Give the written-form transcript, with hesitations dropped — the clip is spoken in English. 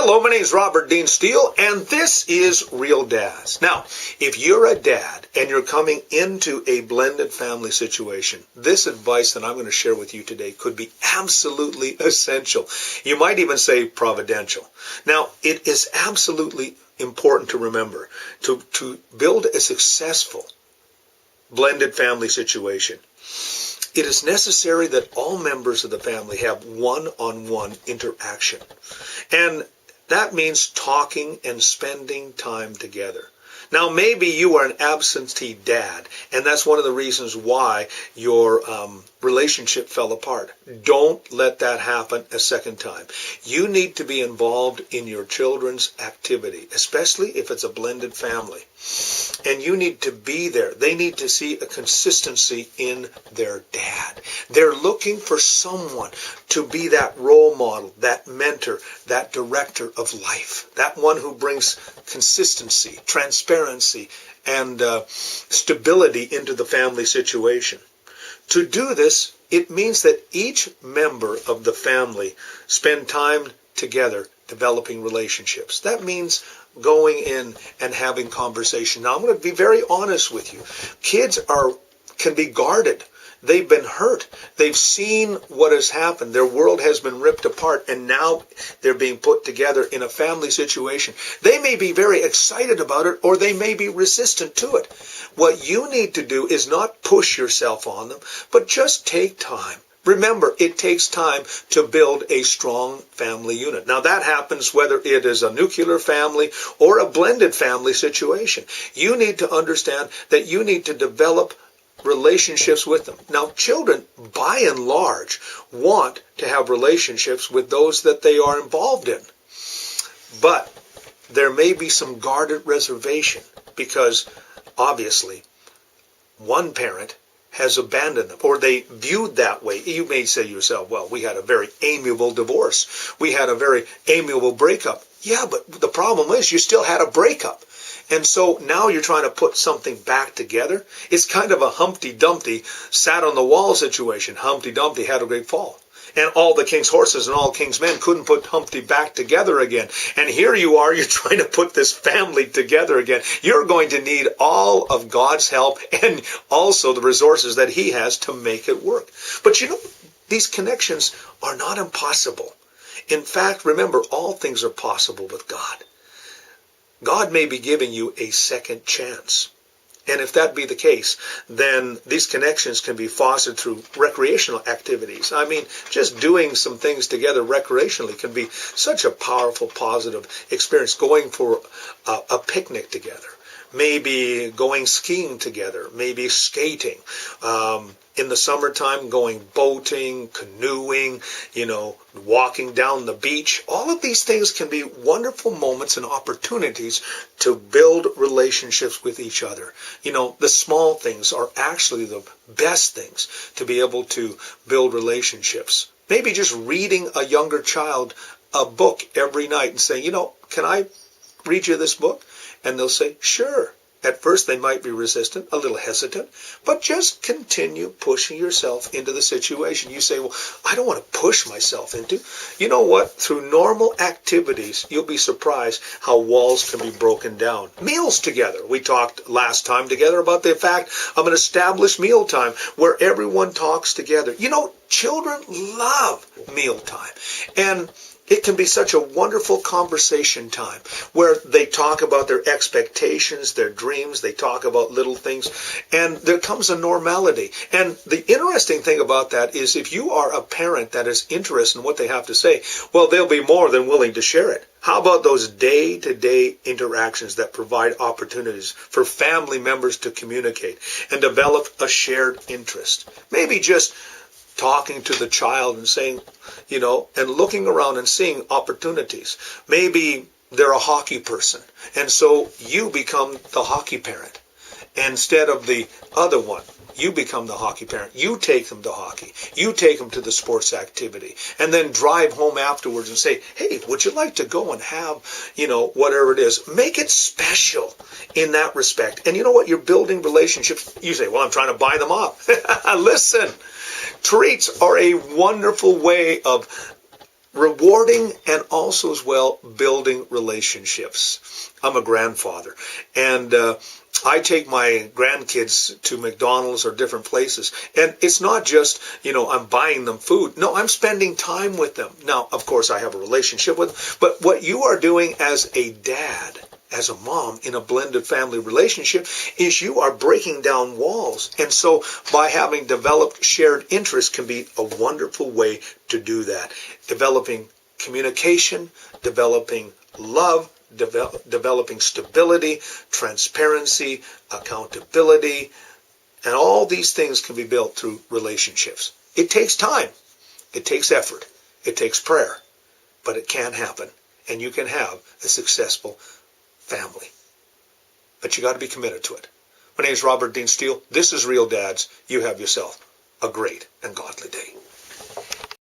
Hello, my name is Robert Dean Steele, and this is Real Dads. Now, if you're a dad and you're coming into a blended family situation, this advice that I'm going to share with you today could be absolutely essential. You might even say providential. Now, it is absolutely important to remember to build a successful blended family situation. It is necessary that all members of the family have one-on-one interaction. And that means talking and spending time together. Now, maybe you are an absentee dad, and that's one of the reasons why your relationship fell apart. Don't let that happen a second time. You need to be involved in your children's activity, especially if it's a blended family. And you need to be there. They need to see a consistency in their dad. They're looking for someone to be that role model, that mentor, that director of life, that one who brings consistency, transparency, and stability into the family situation. To do this, it means that each member of the family spend time together developing relationships. That means going in and having conversation. Now, I'm going to be very honest with you. Kids can be guarded. They've been hurt. They've seen what has happened. Their world has been ripped apart, and now they're being put together in a family situation. They may be very excited about it, or they may be resistant to it. What you need to do is not push yourself on them, but just take time. Remember, it takes time to build a strong family unit. Now, that happens whether it is a nuclear family or a blended family situation. You need to understand that you need to develop relationships with them. Now, children, by and large, want to have relationships with those that they are involved in. But there may be some guarded reservation because, obviously, one parent has abandoned them, or they viewed that way. You may say to yourself, well, we had a very amiable divorce. We had a very amiable breakup. Yeah, but the problem is you still had a breakup. And so now you're trying to put something back together. It's kind of a Humpty Dumpty sat on the wall situation. Humpty Dumpty had a great fall. And all the king's horses and all king's men couldn't put Humpty back together again. And here you are, you're trying to put this family together again. You're going to need all of God's help and also the resources that he has to make it work. But you know, these connections are not impossible. In fact, remember, all things are possible with God. God may be giving you a second chance. And if that be the case, then these connections can be fostered through recreational activities. I mean, just doing some things together recreationally can be such a powerful, positive experience. Going for a picnic together, maybe going skiing together, maybe skating. In the summertime, going boating, canoeing, walking down the beach. All of these things can be wonderful moments and opportunities to build relationships with each other. The small things are actually the best things to be able to build relationships. Maybe just reading a younger child a book every night and saying, can I read you this book? And they'll say, sure. At first, they might be resistant, a little hesitant, but just continue pushing yourself into the situation. You say, well, I don't want to push myself into. You know what? Through normal activities, you'll be surprised how walls can be broken down. Meals together. We talked last time together about the fact of an established meal time where everyone talks together. Children love mealtime. And it can be such a wonderful conversation time where they talk about their expectations, their dreams, they talk about little things, and there comes a normality. And the interesting thing about that is if you are a parent that is interested in what they have to say, well, they'll be more than willing to share it. How about those day-to-day interactions that provide opportunities for family members to communicate and develop a shared interest? Maybe just talking to the child and saying, and looking around and seeing opportunities. Maybe they're a hockey person, and so you become the hockey parent. Instead of the other one, you become the hockey parent. You take them to hockey. You take them to the sports activity. And then drive home afterwards and say, hey, would you like to go and have, whatever it is? Make it special in that respect. And you know what? You're building relationships. You say, well, I'm trying to buy them off. Listen, treats are a wonderful way of rewarding and also as well building relationships. I'm a grandfather, and I take my grandkids to McDonald's or different places, and it's not just, I'm buying them food. No, I'm spending time with them. Now, of course, I have a relationship with them, but what you are doing as a dad, as a mom in a blended family relationship, is you are breaking down walls. And so by having developed shared interests can be a wonderful way to do that. Developing communication, developing love, developing stability, transparency, accountability, and all these things can be built through relationships. It takes time. It takes effort. It takes prayer. But it can happen. And you can have a successful family. But you got to be committed to it. My name is Robert Dean Steele. This is Real Dads. You have yourself a great and godly day.